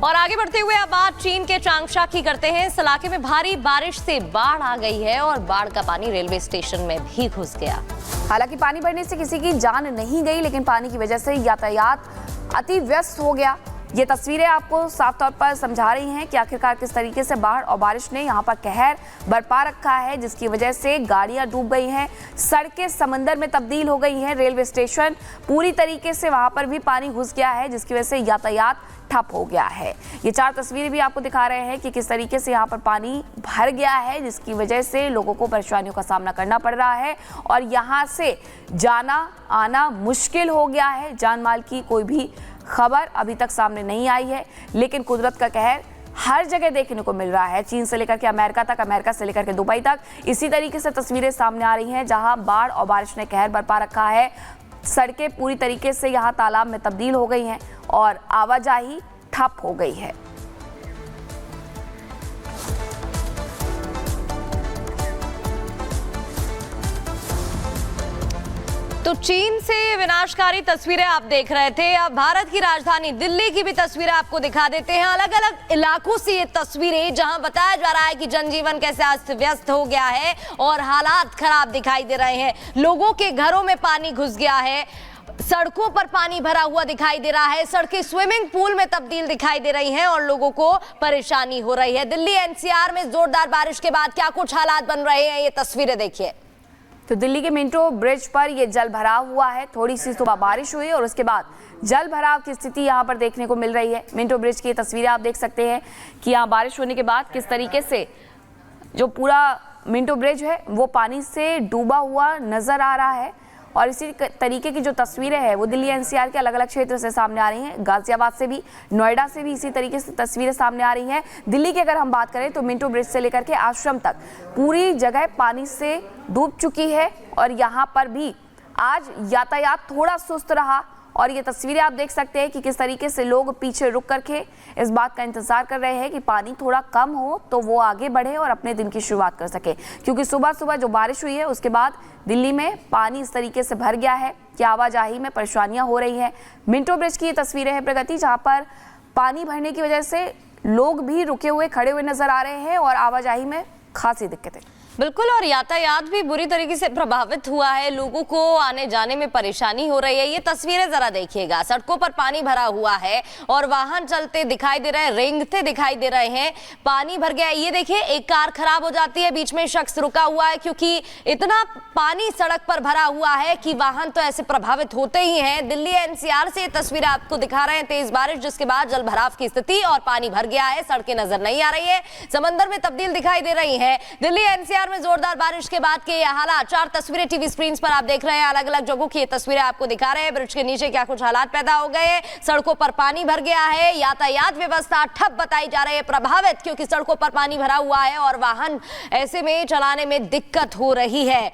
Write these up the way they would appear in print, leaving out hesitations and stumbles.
और आगे बढ़ते हुए अब बात चीन के चांगशा की करते हैं। इस इलाके में भारी बारिश से बाढ़ आ गई है और बाढ़ का पानी रेलवे स्टेशन में भी घुस गया। हालांकि पानी भरने से किसी की जान नहीं गई, लेकिन पानी की वजह से यातायात अति व्यस्त हो गया। ये तस्वीरें आपको साफ तौर पर समझा रही हैं कि आखिरकार किस तरीके से बाढ़ और बारिश ने यहाँ पर कहर बरपा रखा है, जिसकी वजह से गाड़ियां डूब गई हैं, सड़कें समंदर में तब्दील हो गई हैं, रेलवे स्टेशन पूरी तरीके से वहां पर भी पानी घुस गया है, जिसकी वजह से यातायात ठप हो गया है। ये 4 तस्वीरें भी आपको दिखा रहे हैं कि किस तरीके से यहाँ पर पानी भर गया है, जिसकी वजह से लोगों को परेशानियों का सामना करना पड़ रहा है और यहाँ से जाना आना मुश्किल हो गया है। जान माल की कोई भी खबर अभी तक सामने नहीं आई है, लेकिन कुदरत का कहर हर जगह देखने को मिल रहा है। चीन से लेकर के अमेरिका तक, अमेरिका से लेकर के दुबई तक इसी तरीके से तस्वीरें सामने आ रही हैं, जहां बाढ़ और बारिश ने कहर बरपा रखा है। सड़कें पूरी तरीके से यहां तालाब में तब्दील हो गई हैं और आवाजाही ठप हो गई है। तो चीन से विनाशकारी तस्वीरें आप देख रहे थे। अब भारत की राजधानी दिल्ली की भी तस्वीरें आपको दिखा देते हैं। अलग अलग इलाकों से ये तस्वीरें, जहां बताया जा रहा है कि जनजीवन कैसे अस्त व्यस्त हो गया है और हालात खराब दिखाई दे रहे हैं। लोगों के घरों में पानी घुस गया है, सड़कों पर पानी भरा हुआ दिखाई दे रहा है, सड़कें स्विमिंग पूल में तब्दील दिखाई दे रही हैं और लोगों को परेशानी हो रही है। दिल्ली एनसीआर में जोरदार बारिश के बाद क्या कुछ हालात बन रहे हैं, ये तस्वीरें देखिए। तो दिल्ली के मिंटो ब्रिज पर ये जल भराव हुआ है। थोड़ी सी सुबह बारिश हुई और उसके बाद जल भराव की स्थिति यहाँ पर देखने को मिल रही है। मिंटो ब्रिज की तस्वीरें आप देख सकते हैं कि यहाँ बारिश होने के बाद किस तरीके से जो पूरा मिंटो ब्रिज है वो पानी से डूबा हुआ नजर आ रहा है। और इसी तरीके की जो तस्वीरें हैं वो दिल्ली एनसीआर के अलग अलग क्षेत्र से सामने आ रही हैं। गाजियाबाद से भी, नोएडा से भी इसी तरीके से तस्वीरें सामने आ रही हैं। दिल्ली की अगर हम बात करें तो मिंटो ब्रिज से लेकर के आश्रम तक पूरी जगह पानी से डूब चुकी है और यहाँ पर भी आज यातायात थोड़ा सुस्त रहा। और ये तस्वीरें आप देख सकते हैं कि किस तरीके से लोग पीछे रुक करके इस बात का इंतजार कर रहे हैं कि पानी थोड़ा कम हो तो वो आगे बढ़े और अपने दिन की शुरुआत कर सके, क्योंकि सुबह सुबह जो बारिश हुई है उसके बाद दिल्ली में पानी इस तरीके से भर गया है कि आवाजाही में परेशानियां हो रही हैं। मिंटो ब्रिज की ये तस्वीरें हैं प्रगति, जहाँ पर पानी भरने की वजह से लोग भी रुके हुए खड़े हुए नजर आ रहे हैं और आवाजाही में खासी दिक्कतें। बिल्कुल, और यातायात भी बुरी तरीके से प्रभावित हुआ है, लोगों को आने जाने में परेशानी हो रही है। ये तस्वीरें जरा देखिएगा, सड़कों पर पानी भरा हुआ है और वाहन चलते दिखाई दे रहे हैं, रेंगते दिखाई दे रहे हैं, पानी भर गया है। ये देखिए, एक कार खराब हो जाती है, बीच में शख्स रुका हुआ है क्योंकि इतना पानी सड़क पर भरा हुआ है कि वाहन तो ऐसे प्रभावित होते ही हैं। दिल्ली एनसीआर से ये तस्वीरें आपको दिखा रहे हैं। तेज बारिश जिसके बाद जल भराव की स्थिति और पानी भर गया है, सड़कें नजर नहीं आ रही है, समंदर में तब्दील दिखाई दे रही है। दिल्ली एनसीआर में जोरदार बारिश के बाद के ये हालात, 4 तस्वीरें टीवी स्क्रीन पर आप देख रहे हैं। अलग अलग जगहों की ये तस्वीरें आपको दिखा रहे हैं। ब्रिज के नीचे क्या कुछ हालात पैदा हो गए, सड़कों पर पानी भर गया है, यातायात व्यवस्था ठप बताई जा रही है, प्रभावित, क्योंकि सड़कों पर पानी भरा हुआ है और वाहन ऐसे में चलाने में दिक्कत हो रही है।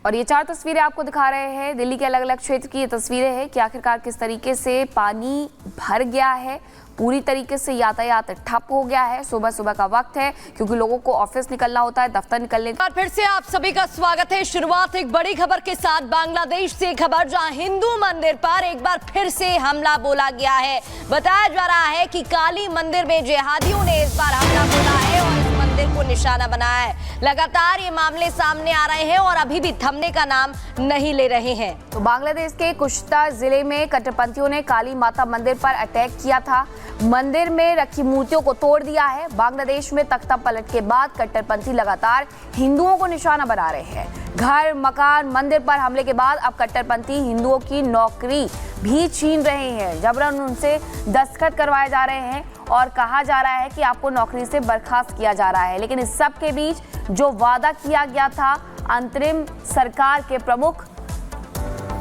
और ये 4 तस्वीरें आपको दिखा रहे हैं दिल्ली के अलग अलग क्षेत्र की ये तस्वीरें हैं कि आखिरकार किस तरीके से पानी भर गया है, पूरी तरीके से यातायात ठप हो गया है। सुबह सुबह का वक्त है क्योंकि लोगों को ऑफिस निकलना होता है, दफ्तर निकलने का। फिर से आप सभी का स्वागत है। शुरुआत एक बड़ी खबर के साथ, बांग्लादेश से खबर, जहां हिंदू मंदिर पर एक बार फिर से हमला बोला गया है। बताया जा रहा है कि काली मंदिर में जिहादियों ने इस बार हमला बोला है और इस मंदिर को निशाना बनाया है। लगातार ये मामले सामने आ रहे हैं और अभी भी थमने का नाम नहीं ले रहे हैं। तो बांग्लादेश के कुश्ता जिले में कट्टरपंथियों ने काली माता मंदिर पर अटैक किया था, मंदिर में रखी मूर्तियों को तोड़ दिया है। बांग्लादेश में तख्ता पलट के बाद कट्टरपंथी लगातार हिंदुओं को निशाना बना रहे हैं। घर, मकान, मंदिर पर हमले के बाद अब कट्टरपंथी हिंदुओं की नौकरी भी छीन रहे हैं। जबरन उनसे दस्तखत करवाए जा रहे हैं और कहा जा रहा है कि आपको नौकरी से बर्खास्त किया जा रहा है। लेकिन इस सब के बीच जो वादा किया गया था अंतरिम सरकार के प्रमुख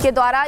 के द्वारा,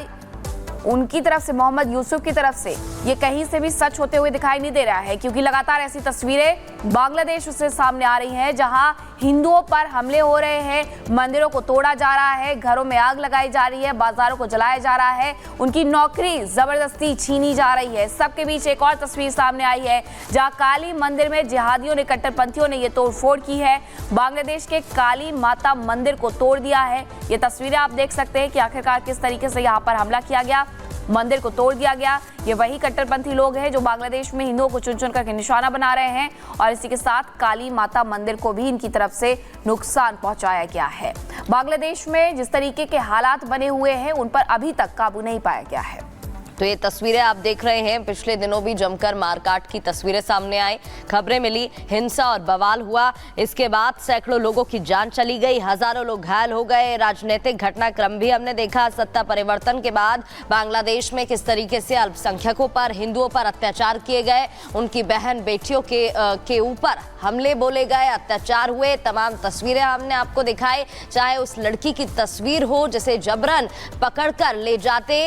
उनकी तरफ से, मोहम्मद यूसुफ की तरफ से, ये कहीं से भी सच होते हुए दिखाई नहीं दे रहा है, क्योंकि लगातार ऐसी तस्वीरें बांग्लादेश से सामने आ रही हैं जहां हिंदुओं पर हमले हो रहे हैं, मंदिरों को तोड़ा जा रहा है, घरों में आग लगाई जा रही है, बाजारों को जलाया जा रहा है, उनकी नौकरी जबरदस्ती छीनी जा रही है। सबके बीच एक और तस्वीर सामने आई है जहां काली मंदिर में जिहादियों ने, कट्टरपंथियों ने ये तोड़फोड़ की है। बांग्लादेश के काली माता मंदिर को तोड़ दिया है। ये तस्वीरें आप देख सकते हैं कि आखिरकार किस तरीके से यहाँ पर हमला किया गया। मंदिर को तोड़ दिया गया। ये वही कट्टरपंथी लोग हैं जो बांग्लादेश में हिंदुओं को चुन चुन करके निशाना बना रहे हैं और इसी के साथ काली माता मंदिर को भी इनकी तरफ से नुकसान पहुंचाया गया है। बांग्लादेश में जिस तरीके के हालात बने हुए हैं उन पर अभी तक काबू नहीं पाया गया है। तो ये तस्वीरें आप देख रहे हैं, पिछले दिनों भी जमकर मारकाट की तस्वीरें सामने आई, खबरें मिली, हिंसा और बवाल हुआ। इसके बाद सैकड़ों लोगों की जान चली गई, हजारों लोग घायल हो गए। राजनीतिक घटनाक्रम भी हमने देखा। सत्ता परिवर्तन के बाद बांग्लादेश में किस तरीके से अल्पसंख्यकों पर, हिंदुओं पर अत्याचार किए गए, उनकी बहन बेटियों के ऊपर हमले बोले गए, अत्याचार हुए। तमाम तस्वीरें हमने आपको दिखाई, चाहे उस लड़की की तस्वीर हो जिसे जबरन पकड़कर ले जाते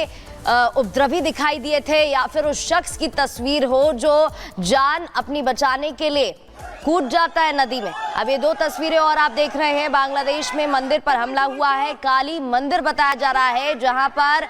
उपद्रवी दिखाई दिए थे, या फिर उस शख्स की तस्वीर हो जो जान अपनी बचाने के लिए कूद जाता है नदी में। अब ये दो तस्वीरें और आप देख रहे हैं। बांग्लादेश में मंदिर पर हमला हुआ है, काली मंदिर बताया जा रहा है, जहां पर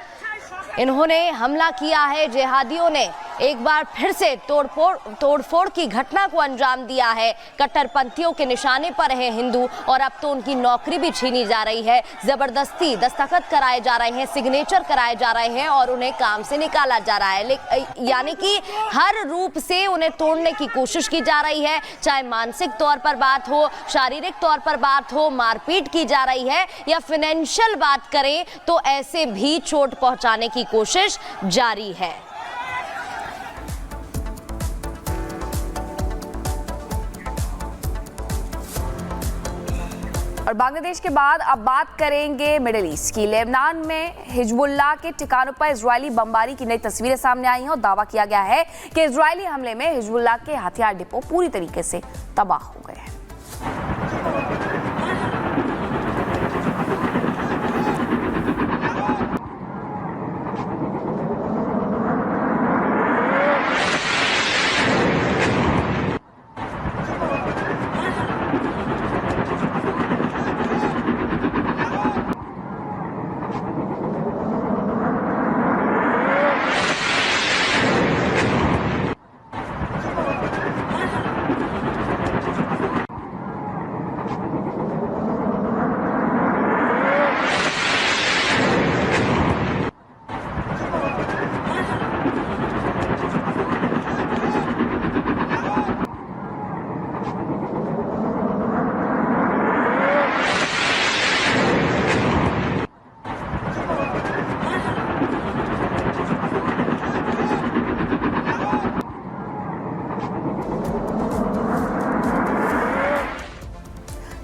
इन्होंने हमला किया है। जिहादियों ने एक बार फिर से तोड़फोड़ की घटना को अंजाम दिया है। कट्टरपंथियों के निशाने पर है हिंदू, और अब तो उनकी नौकरी भी छीनी जा रही है। जबरदस्ती दस्तखत कराए जा रहे हैं, सिग्नेचर कराए जा रहे हैं और उन्हें काम से निकाला जा रहा है। यानी कि हर रूप से उन्हें तोड़ने की कोशिश की जा रही है, चाहे मानसिक तौर पर बात हो, शारीरिक तौर पर बात हो, मारपीट की जा रही है, या फाइनेंशियल बात करें तो ऐसे भी चोट पहुंचाने की कोशिश जारी है। और बांग्लादेश के बाद अब बात करेंगे मिडिल ईस्ट की। लेबनान में हिजबुल्लाह के ठिकानों पर इजरायली बमबारी की नई तस्वीरें सामने आई हैं और दावा किया गया है कि इजरायली हमले में हिजबुल्लाह के हथियार डिपो पूरी तरीके से तबाह हो गए हैं।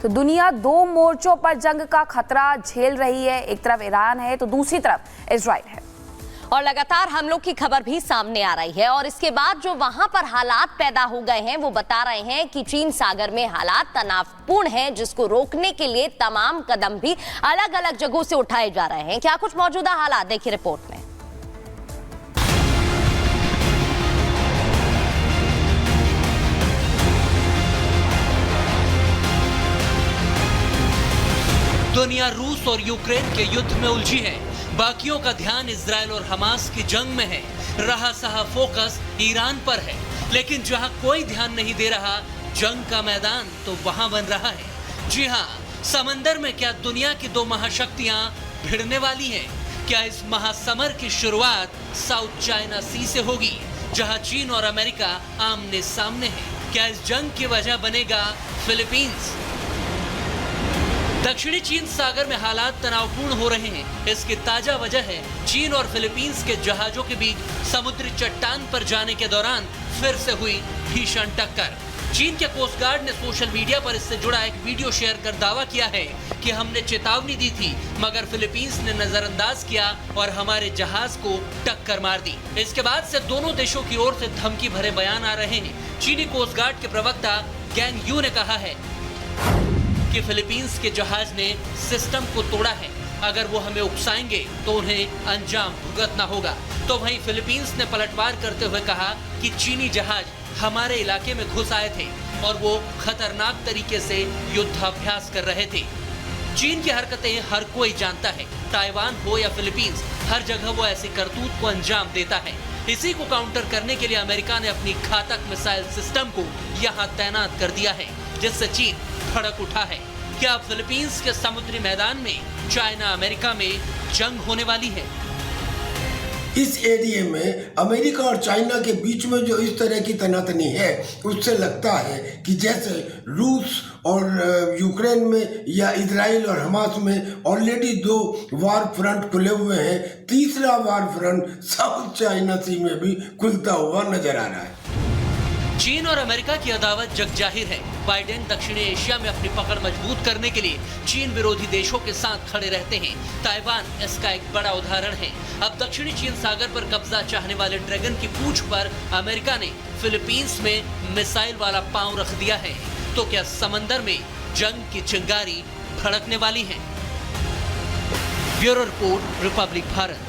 तो दुनिया दो मोर्चों पर जंग का खतरा झेल रही है। एक तरफ ईरान है तो दूसरी तरफ इजराइल है, और लगातार हमलों की खबर भी सामने आ रही है। और इसके बाद जो वहां पर हालात पैदा हो गए हैं वो बता रहे हैं कि चीन सागर में हालात तनावपूर्ण हैं, जिसको रोकने के लिए तमाम कदम भी अलग अलग जगहों से उठाए जा रहे हैं। क्या कुछ मौजूदा हालात, देखिए रिपोर्ट में। दुनिया रूस और यूक्रेन के युद्ध में उलझी है। बाकियों का ध्यान इजराइल और हमास की जंग में है। रहा सहा फोकस ईरान पर है, लेकिन जहां कोई ध्यान नहीं दे रहा जंग का मैदान तो वहां बन रहा है। जी हां, समंदर में क्या दुनिया की दो महाशक्तियां भिड़ने वाली हैं? क्या इस महासमर की शुरुआत साउथ चाइना सी से होगी, जहां चीन और अमेरिका आमने सामने हैं? क्या इस जंग की वजह बनेगा फिलीपींस? दक्षिणी चीन सागर में हालात तनावपूर्ण हो रहे हैं। इसकी ताजा वजह है चीन और फिलीपींस के जहाजों के बीच समुद्री चट्टान पर जाने के दौरान फिर से हुई भीषण टक्कर। चीन के कोस्ट गार्ड ने सोशल मीडिया पर इससे जुड़ा एक वीडियो शेयर कर दावा किया है कि हमने चेतावनी दी थी, मगर फिलीपींस ने नजरअंदाज किया और हमारे जहाज को टक्कर मार दी। इसके बाद से दोनों देशों की ओर से धमकी भरे बयान आ रहे हैं। चीनी कोस्ट गार्ड के प्रवक्ता गैंग यू ने कहा है कि फिलीपींस के जहाज ने सिस्टम को तोड़ा है। अगर वो हमें उकसाएंगे तो उन्हें अंजाम भुगतना होगा। तो वहीं फिलीपींस ने पलटवार करते हुए कहा कि चीनी जहाज हमारे इलाके में घुस आए थे और वो खतरनाक तरीके से युद्धाभ्यास कर रहे थे। चीन की हरकतें हर कोई जानता है। ताइवान हो या फिलीपींस, हर जगह वो ऐसी करतूत को अंजाम देता है। इसी को काउंटर करने के लिए अमेरिका ने अपनी घातक मिसाइल सिस्टम को यहाँ तैनात कर दिया है, जिससे चीन भड़क उठा है। क्या फिलीपींस के समुद्री मैदान में चाइना अमेरिका में जंग होने वाली है? इस एरिया में अमेरिका और चाइना के बीच में जो इस तरह की तनातनी है, उससे लगता है कि जैसे रूस और यूक्रेन में या इजराइल और हमास में ऑलरेडी 2 वार फ्रंट खुले हुए हैं, तीसरा वार फ्रंट साउथ चाइना सी में भी खुलता हुआ नजर आ रहा है। चीन और अमेरिका की अदावत जग जाहिर है। बाइडेन दक्षिणी एशिया में अपनी पकड़ मजबूत करने के लिए चीन विरोधी देशों के साथ खड़े रहते हैं। ताइवान इसका एक बड़ा उदाहरण है। अब दक्षिणी चीन सागर पर कब्जा चाहने वाले ड्रैगन की पूंछ पर अमेरिका ने फिलीपींस में मिसाइल वाला पांव रख दिया है। तो क्या समंदर में जंग की चिंगारी भड़कने वाली है? Bureau report, Republic Bharat.